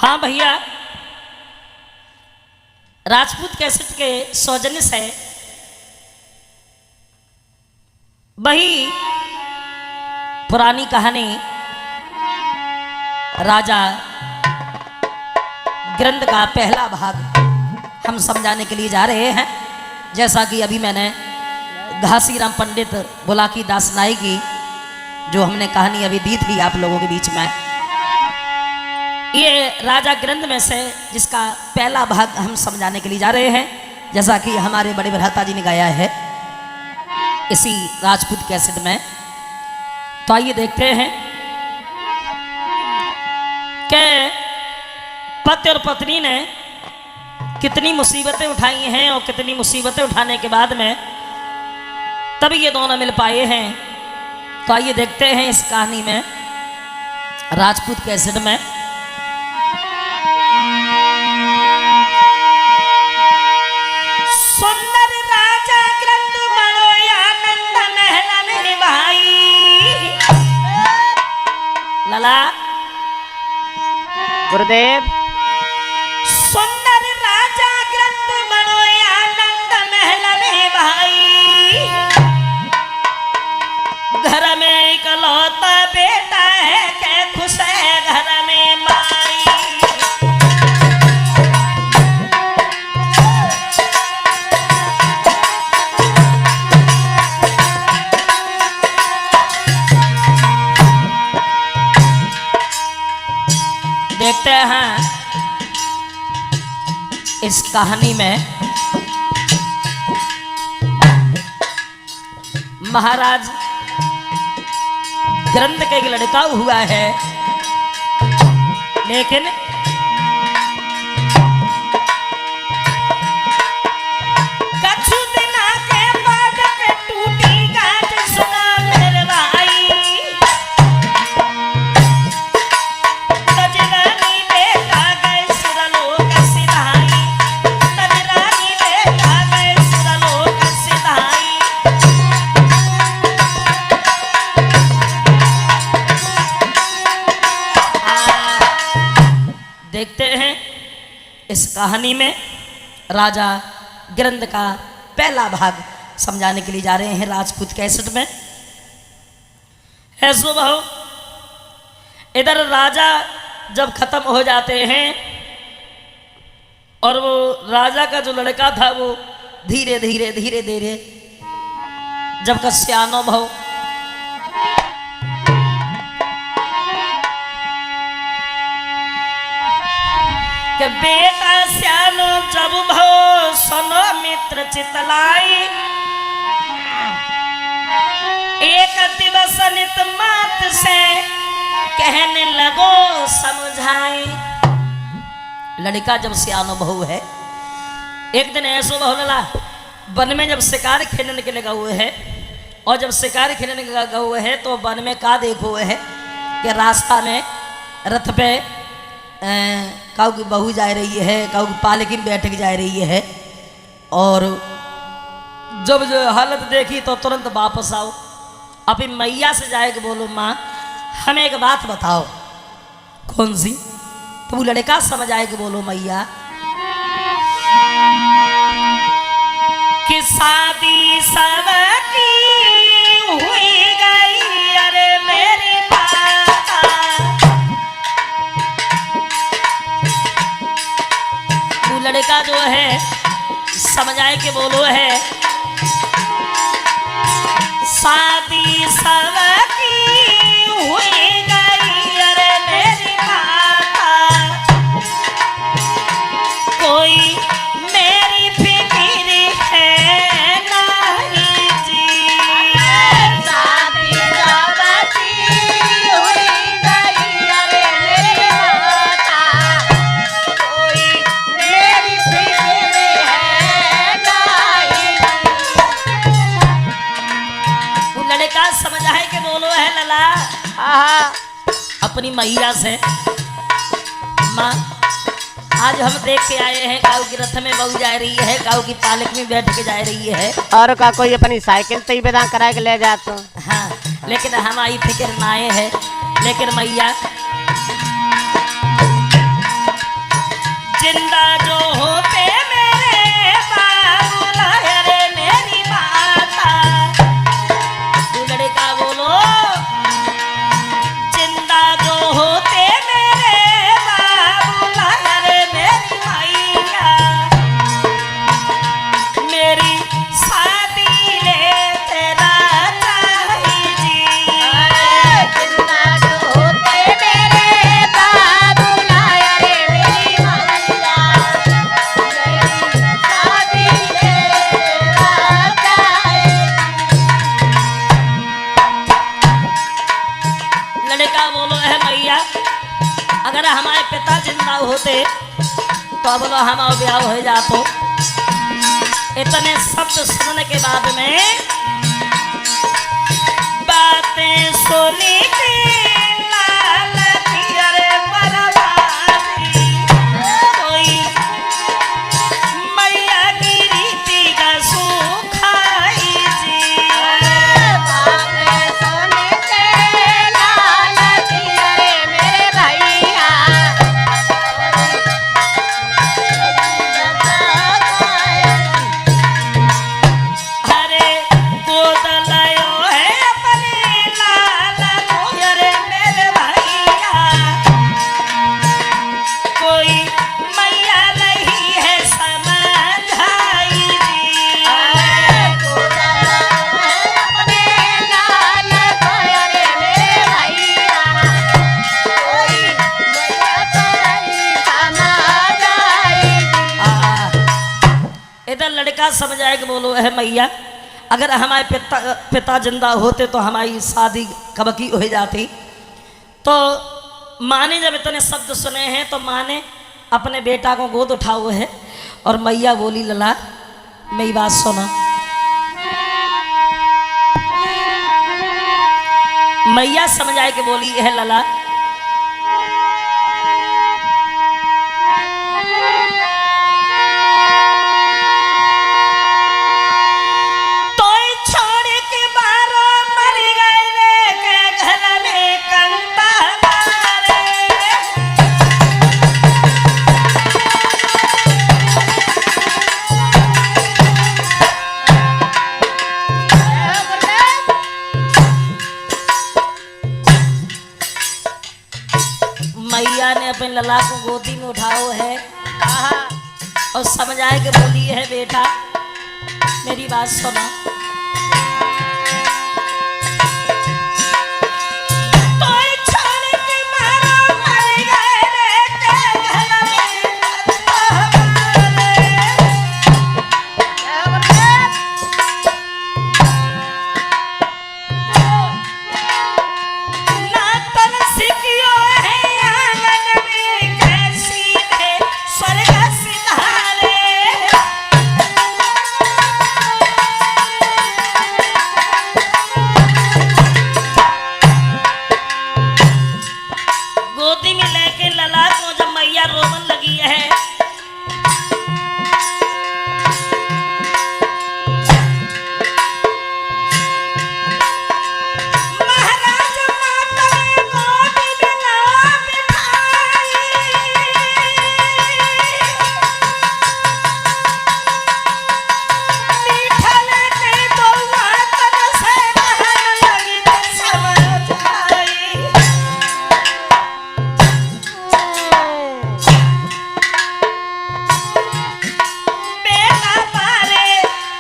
हाँ भैया, राजपूत कैसेट के सौजन्य से वही पुरानी कहानी राजा ग्रंथ का पहला भाग हम समझाने के लिए जा रहे हैं। जैसा कि अभी मैंने घासीराम पंडित बुलाकी दास नाई की जो हमने कहानी अभी दी थी आप लोगों के बीच में, ये राजा ग्रंथ में से जिसका पहला भाग हम समझाने के लिए जा रहे हैं, जैसा कि हमारे बड़े भ्राता जी ने गाया है इसी राजपूत कैसेट में। तो आइए देखते हैं कि पति और पत्नी ने कितनी मुसीबतें उठाई हैं और कितनी मुसीबतें उठाने के बाद में तभी ये दोनों मिल पाए हैं। तो आइए देखते हैं इस कहानी में राजपूत कैसेट में। सुंदर राजा ग्रंथ बड़ो आनंद महलन भाई। लला गुरुदेव। सुंदर राजा ग्रंथ बड़ो आनंद महलन भाई। घर में इकलौता बेटा है के खुश है घर में माई। देखते हैं इस कहानी में महाराज ग्रंथ का एक लड़का हुआ है, लेकिन कछु दिना के बाद टूटी गांठ सुना मेरे भाई। तजरानी बेटा गए सुरलोक सिधाई। तजरानी बेटा गए सुरलोक सिधाई। देखते हैं इस कहानी में राजा ग्रंथ का पहला भाग समझाने के लिए जा रहे हैं राजपूत कैसेट में। है सुबह इधर राजा जब खत्म हो जाते हैं और वो राजा का जो लड़का था वो धीरे धीरे धीरे धीरे जब का सियानो भव के बेटा श्यानो जब भो सुनो मित्र चितलाई। एक दिवस नित मात से कहने लगो समझाई। लड़का जब श्यानो बहु है, एक दिन ऐसो बहु लला वन में जब शिकार खेलने के लगा हुए है, और जब शिकार खेलने के लगा हुए है तो वन में का देखो हुए है कि रास्ता में रथ पे काऊ की बहू जा रही है, काऊ की पालकी में बैठ के जा रही है। और जब जो हालत देखी तो तुरंत वापस आओ, अपनी मैया से जाए कि बोलो माँ हमें एक बात बताओ। कौन सी? तो वो लड़का समझ आए कि बोलो मैया कि शादी सब की हुई गई अरे मेरी माता। वो लड़का जो है समझ आए कि बोलो है शादी सब की हुई गई अरे मेरी माता। कोई मेरी फिक्र है नहीं जी। शादी सब की हुई गई अरे मेरी माता। कोई मेरी फिक्र है नहीं। वो लड़का समझ आए कि बोलो है लला अपनी मैया से माँ आज हम देख के आए हैं काऊ की रथ में बहू जा रही है, काऊ की पालक में बैठ के जा रही है। और का कोई अपनी साइकिल तई बेदा करा के ले जा तो। हाँ लेकिन हमारी फिक्र ना आए है। लेकिन मैया जिंदा जो होते मेरे बाबूला रे मेरी माता। लड़का बोलो जिंदा जो होते मेरे बाबूला रे मेरी मैया, मेरी शादी ले तेरा चाहिए जी। जिंदा जो होते मेरे बाबू लाया रे मेरी मैया, मेरी शादी तेरा चाहिए। लड़का बोलो है मैया, अगर हमारे पिता जिंदा होते तो बोलो हमारा ब्याह हो जातो। इतने शब्द सुनने के बाद में बातें सुनी थी लाल की अरे बर्बादी, कोई मैया की रीति का सुखाई जी। बातें सुने थे लाल की अरे मेरे भैया, हरे गोद लयो है अपने लाल को अरे मेरे भैया, कोई मैया नहीं है समझाई जी। अपने लाल को अरे मेरे भैया, कोई मैया तो नहीं समझ आई। इधर लड़का समझाए कि बोलो है मैया, अगर हमारे पिता जिंदा होते तो हमारी शादी कब की हो जाती। तो माँ ने जब इतने शब्द सुने हैं तो माँ ने अपने बेटा को गोद उठा हुआ है और मैया बोली लला मेरी बात सुना। मैया समझाए कि बोली है लला तोय छोड़ के बारो मर गए रे के घर में कंता मारे। मैया ने अपने लला को गोदी में उठाओ है और समझाए के बोली है बेटा मेरी बात सुनो। तोय छोड़ के मारो मर गए रे के घर में कंता मारे। ना तन सिकियो है आंगन में कैसी है स्वर्ग सिधारे। गोदी में लेके लला को जब मैया रोवन लगी है महाराज माता ने गोदी में ला बिठाई, मीठा लेके तो मातन से कहने लगी समझ आई। बेटा पारे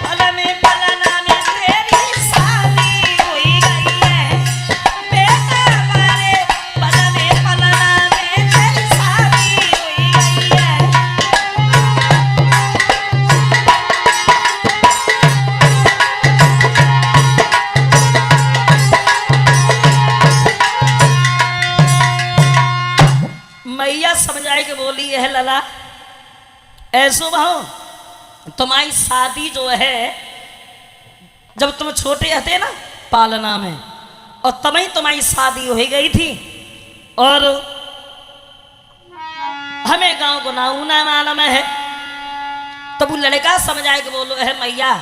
पल में पलना में तेरी शादी हुई गई है। बेटा पारे पल में पलना में तेरी शादी हुई गई है। मैया समझाए के बोली है लला ऐसो भाव तुम्हारी शादी जो है जब तुम छोटे हते ना पालना में और तब ही तुम्हारी शादी हो गई थी और हमें गांव को नाऊ ना मालूम है। तब वो लड़का समझाए कि बोलो है मैया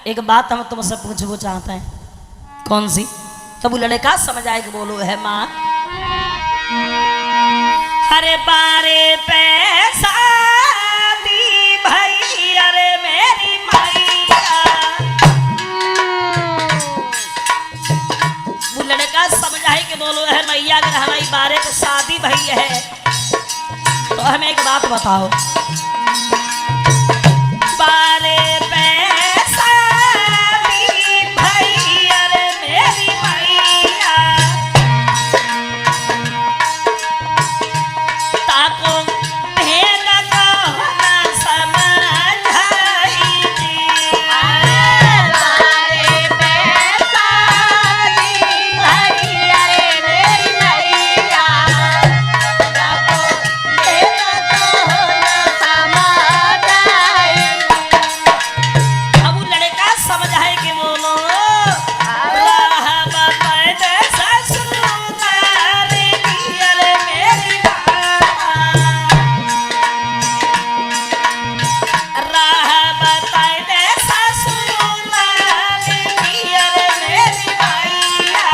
एक बात हम तुमसे पूछना चाहते हैं। कौन सी? तब वो लड़का समझाए कि बोलो है माँ, अरे बारे पैसा बारे को शादी भई है, तो हमें एक बात बताओ, बारे पैसा दी भई, अरे मेरी मैया, ताको भेद कहना समझाई जी। बारे पैसा दी भई, अरे मेरी मैया, ताको भेद कहना समझाई। अब वो लड़का समझाए कि बोलो राह बताए दे ससुराल की, अरे मेरी राह बताए दे ससुराल की, अरे मेरी भैया,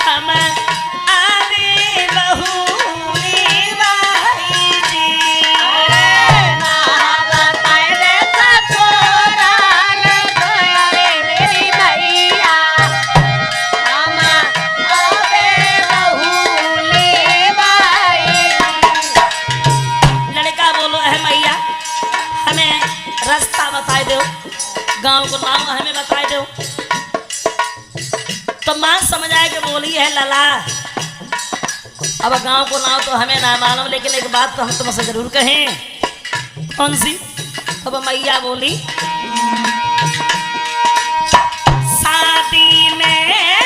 हम आने बहुरी भाई जी। लड़का बोलो है मैया, हमें रास्ता बताए दो, गांव को नाम हमें बताए दो। तो माँ समझ आए कि बोली है लला, अब गांव को नाम तो हमें ना मालूम, लेकिन एक बात तो हम तुमसे जरूर कहें। कौन सी? अब मैया बोली, शादी में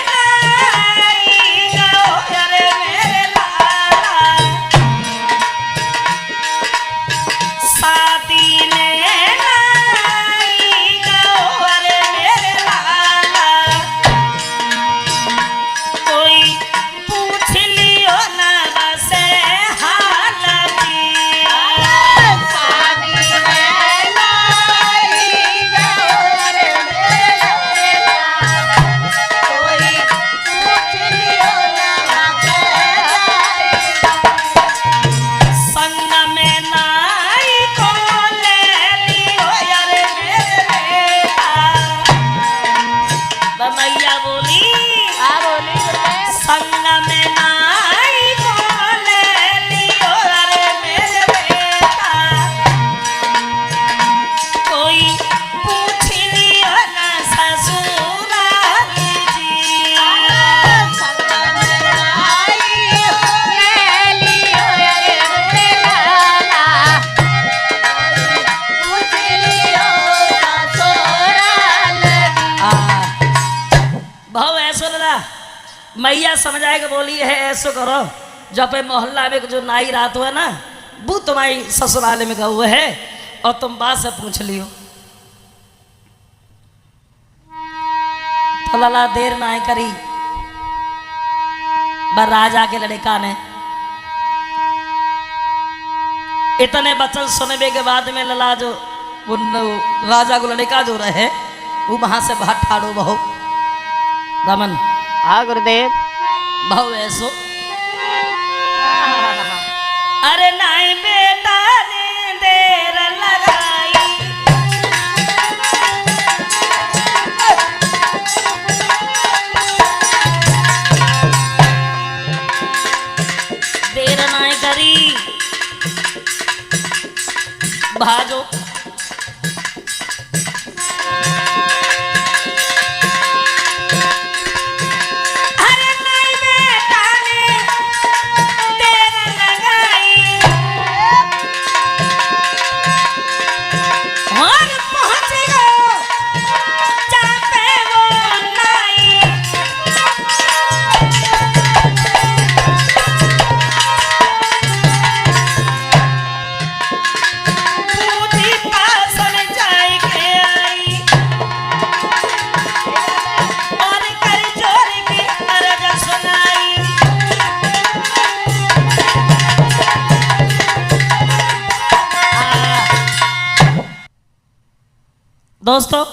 नाई गाओ, अरे मेरे लाला, शादी में नाई गाओ, अरे मेरे लाला, कोई पूछ लियो ना बसे हाल जी। संग में नाई को ले लियो, अरे मेरे बेटा, मैया बोली संग में नाई को ले लियो, अरे मेरे बेटा, कोई पूछ लियो ना ससुराल जी। बहु ऐसो लड़ा मैया समझ आए कि बोली है ऐसो करो, जो पे मोहल्ला में जो नाई रात हुआ ना, वो तुम्हारी ससुराल में गए है, और तुम बात से पूछ लियो। तो लला देर ना करी, बर राजा के लड़का ने इतने वचन सुनने के बाद में लला जो वो राजा को लड़का जो रहे, वो वहां से बाहर ठाड़ो बहु रमन। हाँ गुरुदेव। बहु ऐसो, अरे नाई बेटा ने देर लगाई, देर नाई करी, भाजो दोस्तों,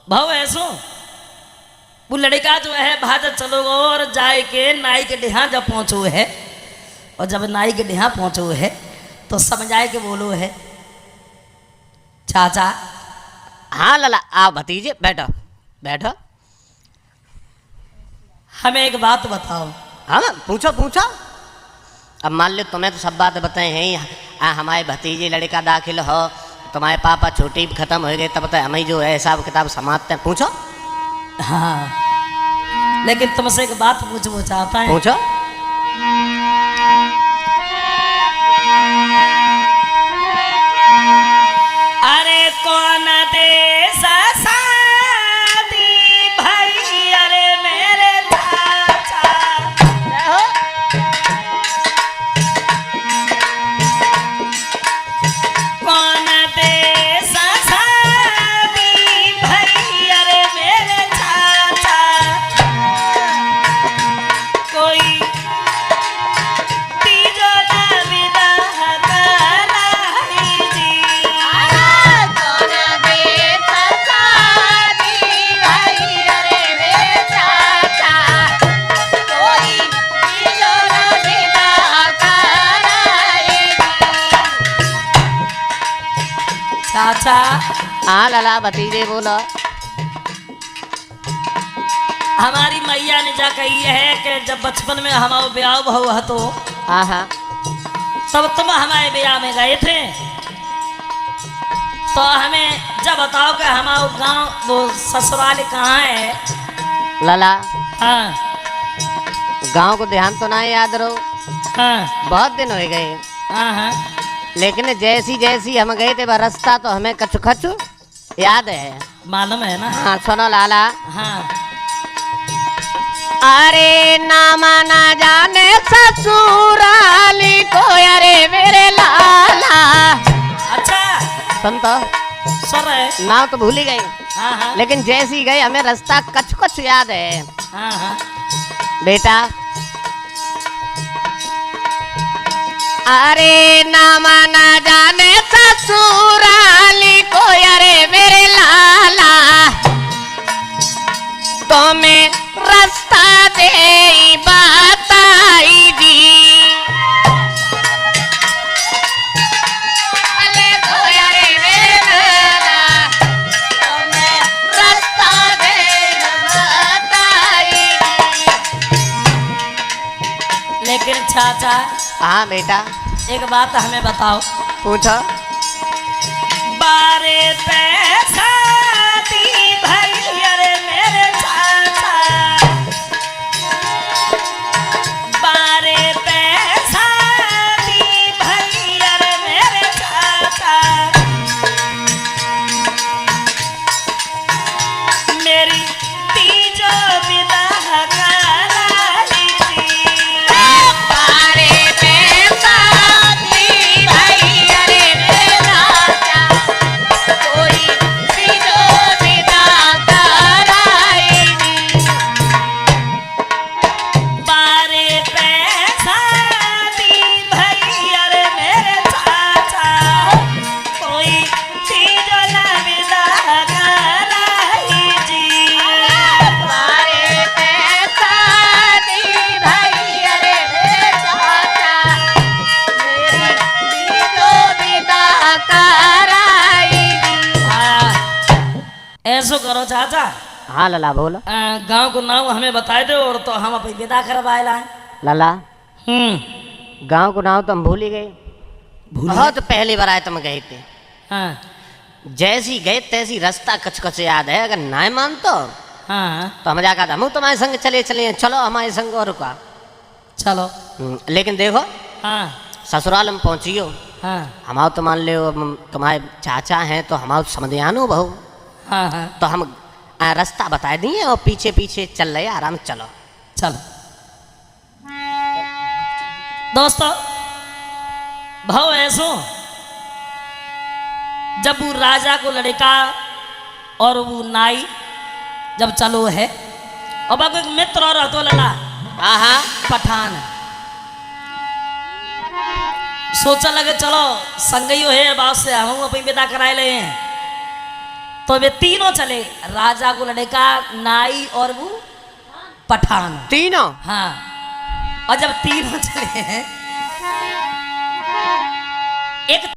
भाव ऐसो वो लड़का जो है भाजत चलो और जाए के नाई के डेहा जब पहुँचो है, और जब नाई के डेहा पहुँचो है तो समझाए के बोलो है, चाचा। हाँ लला, आओ भतीजे, बैठो बैठो। हमें एक बात बताओ। हाँ पूछो पूछो। अब मान लो तुम्हें तो सब बात बताए हैं, हमारे भतीजे लड़का दाखिल हो, तुम्हारे पापा छोटी खत्म हो गए, तब तक हमें जो है हिसाब किताब समाप्त है। पूछो। हाँ लेकिन तुमसे एक बात पूछना चाहता है। पूछो। अरे कौन देश शादी भाई, अरे मेरे चाचा। कौन देश शादी भाई, अरे मेरे चाचा। कोई तीजो ना विदा कराई जी। कौन देश शादी भाई, अरे मेरे चाचा। कोई तीजो ना विदा कराई। चाचा हाँ लाला भतीजे बोलो। हमारी मैया ने जा कही है कि जब बचपन में हमारा ब्याह हुआ तो हाँ हाँ। तब तुम हमारे ब्याह में गए थे, तो हमें जब बताओ कि हमारा गांव वो ससुराल कहाँ है। लाला हाँ गांव को ध्यान तो ना याद रहो, हाँ बहुत दिन हो गए। हाँ हाँ लेकिन जैसी जैसी हम गए थे वह रास्ता तो हमें कछु कछु याद है। मालूम है ना। हाँ सुनो लाला। हाँ अरे नाम ना जाने ससुराली को, अरे मेरे लाला। अच्छा सुन तो, सर है। नाम तो भूल ही गए, हाँ हाँ लेकिन जैसी गए हमें रास्ता कछु कछु याद है। हाँ हाँ बेटा अरे नाम ना जाने ससुराली को, अरे मेरे लाला। तो मैं रास्ता दे बताई दी। अरे तो अरे मेरे लाला, तो मैं रास्ता दे बताई दी। लेकिन चाचा हाँ बेटा एक बात हमें बताओ। पूछो। बारे पैसा दी भाई, अरे मेरे चाचा। बारे पैसा दी भाई, अरे मेरे चाचा। मेरी तीजो विदा कराई जी। बारे पैसा दी भाई, अरे मेरे राजा। कोई तीजो विदा कराई दी। बारे पैसा दी भाई, अरे मेरे चाचा। कोई चीज ना विदा कराई जी। बारे पैसा दी भाई, अरे मेरे राजा। मेरी तीजो विदा कराई दी। ऐसो करो चाचा, हाँ लाला बोलो। गांव को नाम हमें बताए दो और तो हम अपनी विदा करवाए लाए। लाला हम्म गांव को नाम तो हम भूल ही गए, भूल बहुत पहली बार आए तुम गए थे। हाँ जैसी गए तैसी रास्ता कच कच याद है। अगर ना मान तो हाँ हम जाकर हम तुम्हारे संग चले चले, चलो हमारे संग और रुका। चलो। लेकिन देखो हाँ ससुराल में पहुंचियो, हाँ हमारे तो मान लो तुम्हारे चाचा हैं तो हमारे समझियानो बहू, हाँ हाँ तो हम रास्ता बता दिए और पीछे पीछे चल रहे आराम से। चलो चलो दोस्तों, भाव ऐसो जब वो राजा को लड़का और वो नाई जब चलो है और बाबू एक मित्र और तो लला हाँ पठान सोचा लगे चलो संगइयो है बात से हम अपनी विदा कराए ले हैं। तो वे तीनों चले, राजा को लड़का, नाई और वो पठान तीनों। हाँ, और जब तीनों चले हैं एक